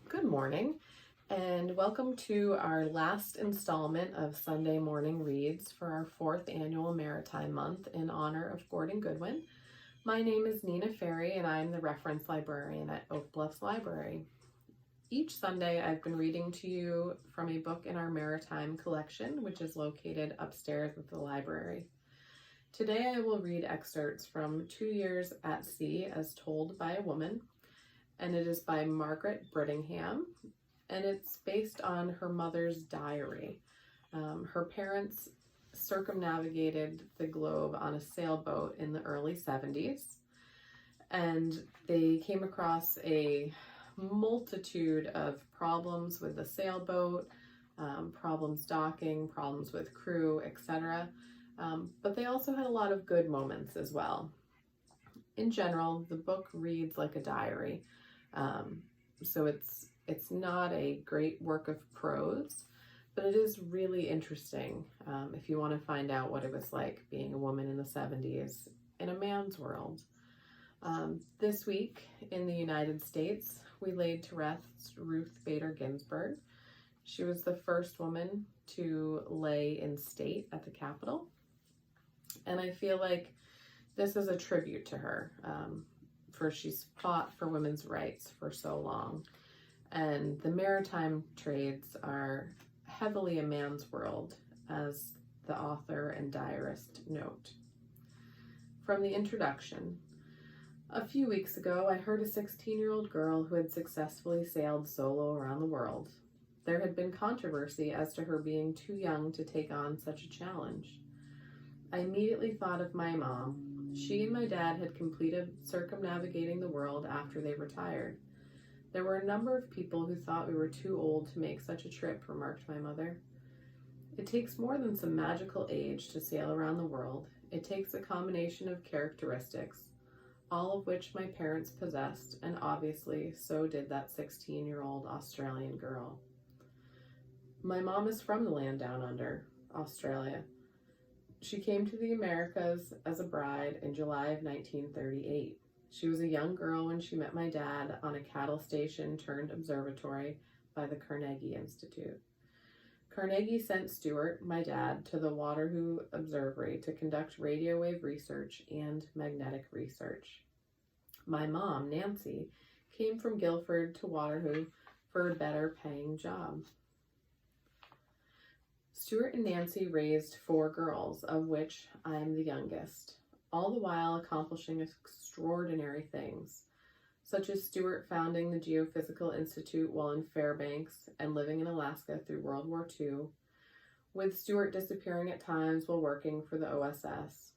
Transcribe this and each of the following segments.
Good morning, and welcome to our last installment of Sunday Morning Reads for our 4th annual Maritime Month in honor of Gordon Goodwin. My name is Nina Ferry, and I'm the reference librarian at Oak Bluffs Library. Each Sunday, I've been reading to you from a book in our Maritime Collection, which is located upstairs at the library. Today, I will read excerpts from 2 Years at Sea as Told by a Woman, and it is by Margaret Brittingham, and it's based on her mother's diary. Her parents circumnavigated the globe on a sailboat in the early 70s, and they came across a multitude of problems with the sailboat, problems docking, problems with crew, etc. But they also had a lot of good moments as well. In general, the book reads like a diary. So it's not a great work of prose, but it is really interesting if you want to find out what it was like being a woman in the 70s in a man's world. This week in the United States, we laid to rest Ruth Bader Ginsburg. She was the first woman to lay in state at the Capitol, and I feel like this is a tribute to her. For she's fought for women's rights for so long. And the maritime trades are heavily a man's world, as the author and diarist note. From the introduction, a few weeks ago, I heard a 16-year-old girl who had successfully sailed solo around the world. There had been controversy as to her being too young to take on such a challenge. I immediately thought of my mom. She and my dad had completed circumnavigating the world after they retired. There were a number of people who thought we were too old to make such a trip, remarked my mother. It takes more than some magical age to sail around the world. It takes a combination of characteristics, all of which my parents possessed, and obviously so did that 16-year-old Australian girl. My mom is from the land down under, Australia. She came to the Americas as a bride in July of 1938. She was a young girl when she met my dad on a cattle station turned observatory by the Carnegie Institute. Carnegie sent Stuart, my dad, to the Waterloo Observatory to conduct radio wave research and magnetic research. My mom, Nancy, came from Guildford to Waterloo for a better paying job. Stuart and Nancy raised 4 girls, of which I am the youngest, all the while accomplishing extraordinary things, such as Stuart founding the Geophysical Institute while in Fairbanks and living in Alaska through World War II, with Stuart disappearing at times while working for the OSS.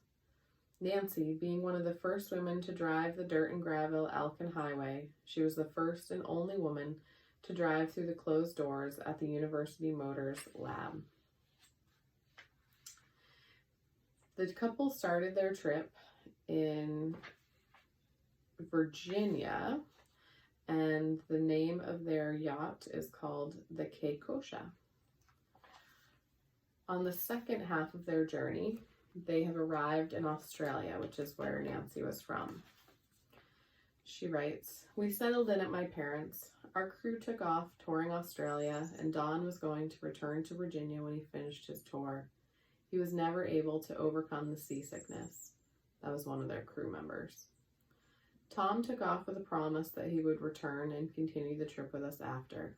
Nancy being one of the first women to drive the dirt and gravel Alcan Highway. She was the first and only woman to drive through the closed doors at the University Motors lab. The couple started their trip in Virginia, and the name of their yacht is called the Keikosha. On the second half of their journey, they have arrived in Australia, which is where Nancy was from. She writes, "We settled in at my parents'. Our crew took off touring Australia, and Don was going to return to Virginia when he finished his tour. He was never able to overcome the seasickness." That was one of their crew members. Tom took off with a promise that he would return and continue the trip with us after.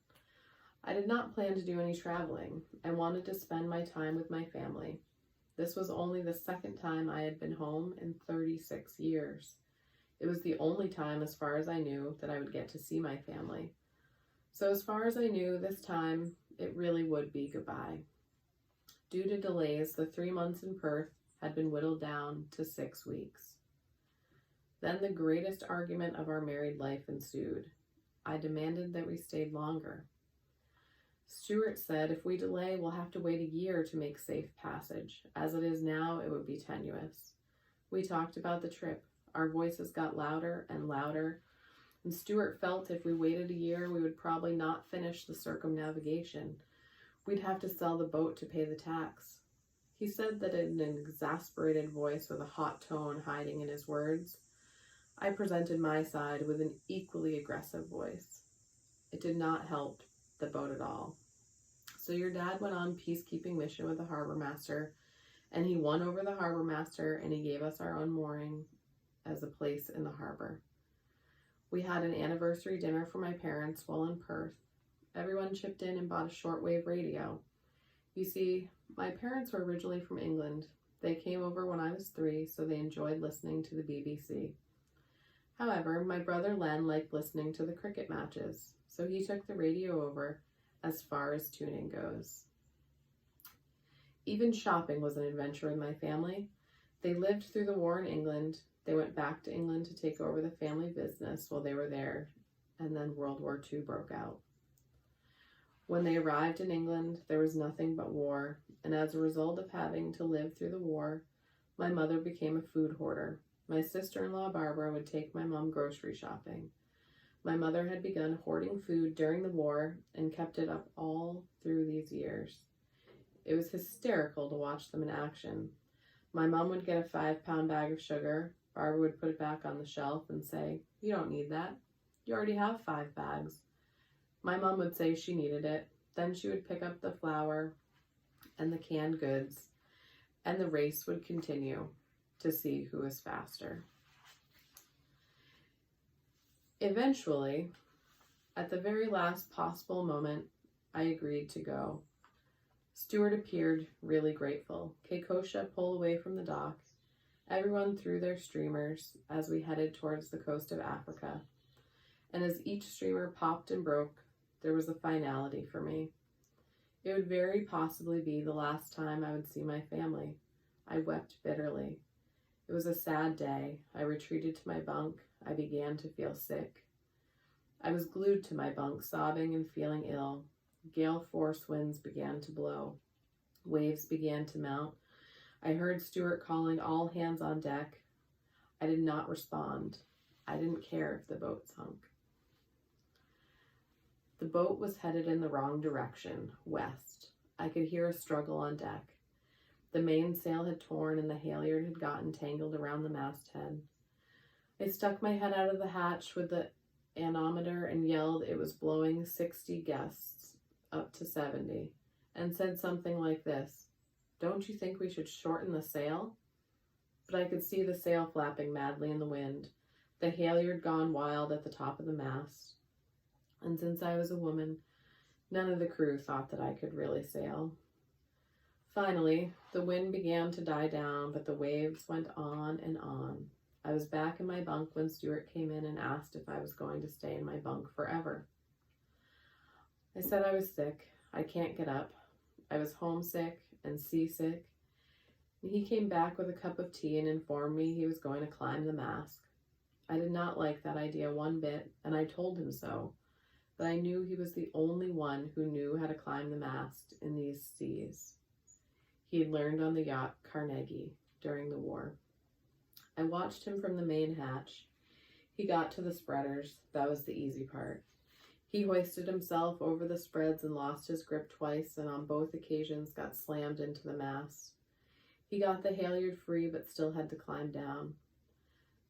I did not plan to do any traveling and wanted to spend my time with my family. This was only the second time I had been home in 36 years. It was the only time, as far as I knew, that I would get to see my family. So as far as I knew, this time, it really would be goodbye. Due to delays, the 3 months in Perth had been whittled down to 6 weeks. Then the greatest argument of our married life ensued. I demanded that we stayed longer. Stuart said, "If we delay, we'll have to wait a year to make safe passage. As it is now, it would be tenuous." We talked about the trip. Our voices got louder and louder, and Stuart felt if we waited a year, we would probably not finish the circumnavigation. We'd have to sell the boat to pay the tax. He said that in an exasperated voice with a hot tone hiding in his words. I presented my side with an equally aggressive voice. It did not help the boat at all. So your dad went on peacekeeping mission with the harbor master, and he won over the harbor master, and he gave us our own mooring as a place in the harbor. We had an anniversary dinner for my parents while in Perth. Everyone chipped in and bought a shortwave radio. You see, my parents were originally from England. They came over when I was 3, so they enjoyed listening to the BBC. However, my brother Len liked listening to the cricket matches, so he took the radio over as far as tuning goes. Even shopping was an adventure in my family. They lived through the war in England. They went back to England to take over the family business while they were there, and then World War II broke out. When they arrived in England, there was nothing but war, and as a result of having to live through the war, my mother became a food hoarder. My sister-in-law Barbara would take my mom grocery shopping. My mother had begun hoarding food during the war and kept it up all through these years. It was hysterical to watch them in action. My mom would get a 5-pound bag of sugar. Barbara would put it back on the shelf and say, "You don't need that. You already have 5 bags." My mom would say she needed it. Then she would pick up the flour and the canned goods, and the race would continue to see who was faster. Eventually, at the very last possible moment, I agreed to go. Stuart appeared really grateful. Keikosha pulled away from the dock. Everyone threw their streamers as we headed towards the coast of Africa. And as each streamer popped and broke, there was a finality for me. It would very possibly be the last time I would see my family. I wept bitterly. It was a sad day. I retreated to my bunk. I began to feel sick. I was glued to my bunk, sobbing and feeling ill. Gale force winds began to blow. Waves began to mount. I heard Stuart calling all hands on deck. I did not respond. I didn't care if the boat sunk. The boat was headed in the wrong direction, west. I could hear a struggle on deck. The mainsail had torn and the halyard had gotten tangled around the masthead. I stuck my head out of the hatch with the anemometer and yelled it was blowing 60 gusts up to 70, and said something like this: "Don't you think we should shorten the sail?" But I could see the sail flapping madly in the wind, the halyard gone wild at the top of the mast. And since I was a woman, none of the crew thought that I could really sail. Finally, the wind began to die down, but the waves went on and on. I was back in my bunk when Stuart came in and asked if I was going to stay in my bunk forever. I said I was sick. I can't get up. I was homesick and seasick. And he came back with a cup of tea and informed me he was going to climb the mast. I did not like that idea one bit, and I told him so, but I knew he was the only one who knew how to climb the mast in these seas. He had learned on the yacht Carnegie during the war. I watched him from the main hatch. He got to the spreaders. That was the easy part. He hoisted himself over the spreads and lost his grip twice, and on both occasions got slammed into the mast. He got the halyard free, but still had to climb down.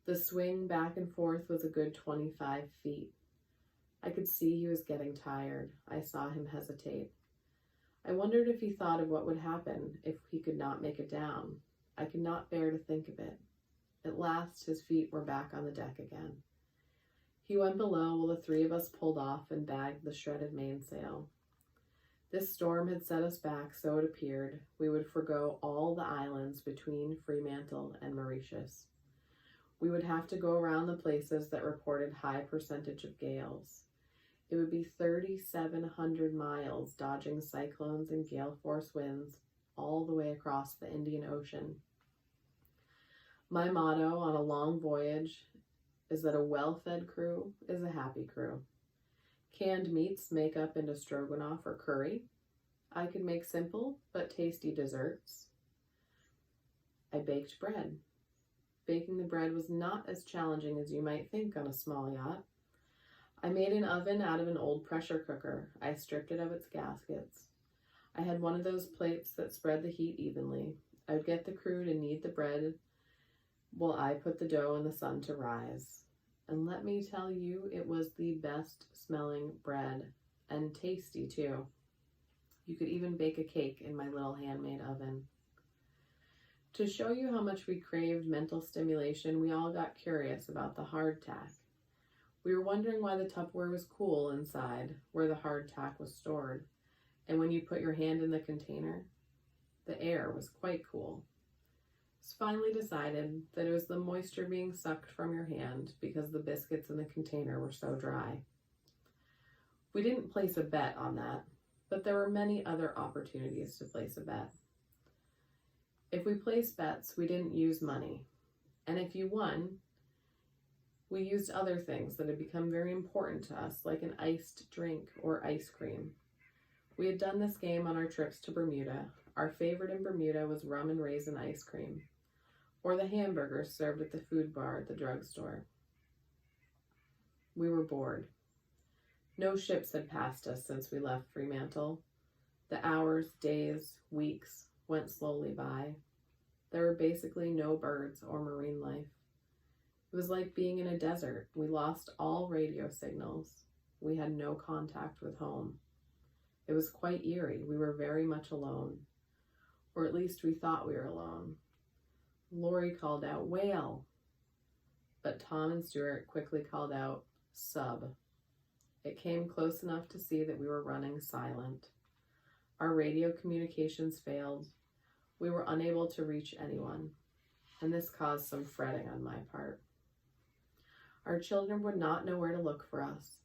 The swing back and forth was a good 25 feet. I could see he was getting tired. I saw him hesitate. I wondered if he thought of what would happen if he could not make it down. I could not bear to think of it. At last, his feet were back on the deck again. He went below while the 3 of us pulled off and bagged the shredded mainsail. This storm had set us back, so it appeared. We would forgo all the islands between Fremantle and Mauritius. We would have to go around the places that reported high percentage of gales. It would be 3,700 miles dodging cyclones and gale force winds all the way across the Indian Ocean. My motto on a long voyage is that a well-fed crew is a happy crew. Canned meats make up into stroganoff or curry. I could make simple but tasty desserts. I baked bread. Baking the bread was not as challenging as you might think on a small yacht. I made an oven out of an old pressure cooker. I stripped it of its gaskets. I had one of those plates that spread the heat evenly. I would get the crew to knead the bread while I put the dough in the sun to rise. And let me tell you, it was the best smelling bread, and tasty too. You could even bake a cake in my little handmade oven. To show you how much we craved mental stimulation, we all got curious about the hardtack. We were wondering why the Tupperware was cool inside, where the hardtack was stored. And when you put your hand in the container, the air was quite cool. It's finally decided that it was the moisture being sucked from your hand because the biscuits in the container were so dry. We didn't place a bet on that, but there were many other opportunities to place a bet. If we placed bets, we didn't use money. And if you won, we used other things that had become very important to us, like an iced drink or ice cream. We had done this game on our trips to Bermuda. Our favorite in Bermuda was rum and raisin ice cream, or the hamburgers served at the food bar at the drugstore. We were bored. No ships had passed us since we left Fremantle. The hours, days, weeks went slowly by. There were basically no birds or marine life. It was like being in a desert. We lost all radio signals. We had no contact with home. It was quite eerie. We were very much alone. Or at least we thought we were alone. Lori called out, "Whale!" But Tom and Stuart quickly called out, "Sub." It came close enough to see that we were running silent. Our radio communications failed. We were unable to reach anyone, and this caused some fretting on my part. Our children would not know where to look for us.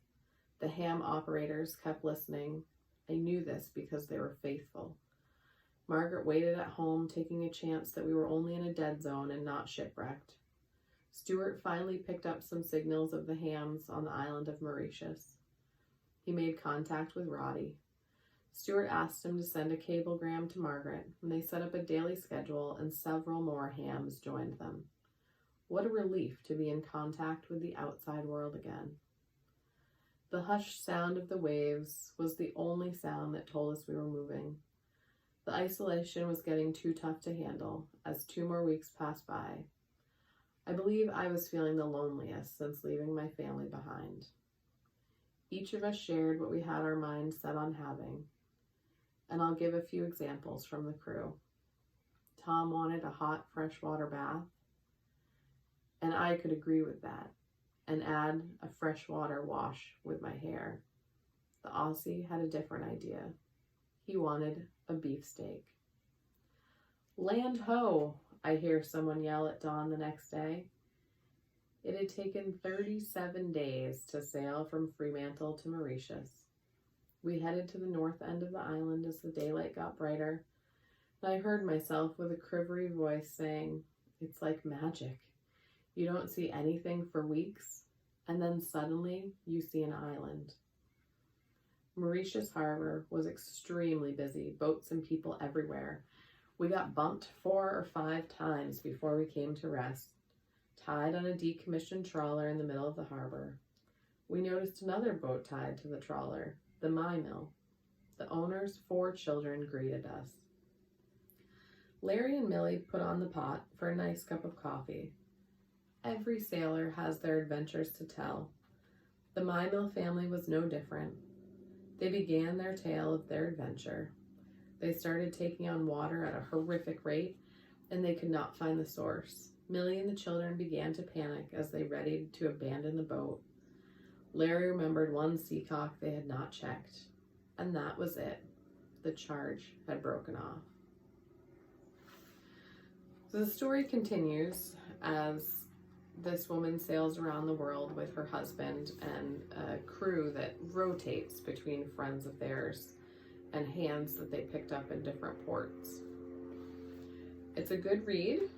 The ham operators kept listening. I knew this because they were faithful. Margaret waited at home, taking a chance that we were only in a dead zone and not shipwrecked. Stuart finally picked up some signals of the hams on the island of Mauritius. He made contact with Roddy. Stuart asked him to send a cablegram to Margaret, and they set up a daily schedule, and several more hams joined them. What a relief to be in contact with the outside world again. The hushed sound of the waves was the only sound that told us we were moving. The isolation was getting too tough to handle as 2 more weeks passed by. I believe I was feeling the loneliest since leaving my family behind. Each of us shared what we had our minds set on having, and I'll give a few examples from the crew. Tom wanted a hot freshwater bath, and I could agree with that, and add a freshwater wash with my hair. The Aussie had a different idea. He wanted a beefsteak. "Land ho!" I hear someone yell at dawn the next day. It had taken 37 days to sail from Fremantle to Mauritius. We headed to the north end of the island as the daylight got brighter, and I heard myself with a quivery voice saying, "It's like magic. You don't see anything for weeks, and then suddenly you see an island." Mauritius Harbor was extremely busy, boats and people everywhere. We got bumped 4 or 5 times before we came to rest, tied on a decommissioned trawler in the middle of the harbor. We noticed another boat tied to the trawler, the My Mill. The owner's 4 children greeted us. Larry and Millie put on the pot for a nice cup of coffee. Every sailor has their adventures to tell. The My Mill family was no different. They began their tale of their adventure. They started taking on water at a horrific rate, and they could not find the source. Millie and the children began to panic as they readied to abandon the boat. Larry remembered one seacock they had not checked, and that was it. The charge had broken off. So the story continues as this woman sails around the world with her husband and a crew that rotates between friends of theirs and hands that they picked up in different ports. It's a good read,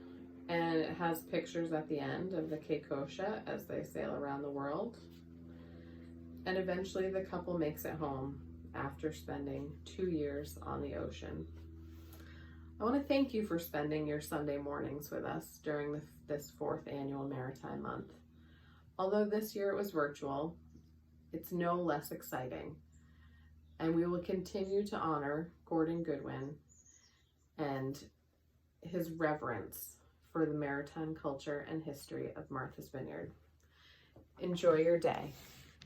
and it has pictures at the end of the Keikosha as they sail around the world. And eventually the couple makes it home after spending 2 years on the ocean. I want to thank you for spending your Sunday mornings with us during this 4th annual Maritime Month. Although this year it was virtual, it's no less exciting. And we will continue to honor Gordon Goodwin and his reverence for the maritime culture and history of Martha's Vineyard. Enjoy your day.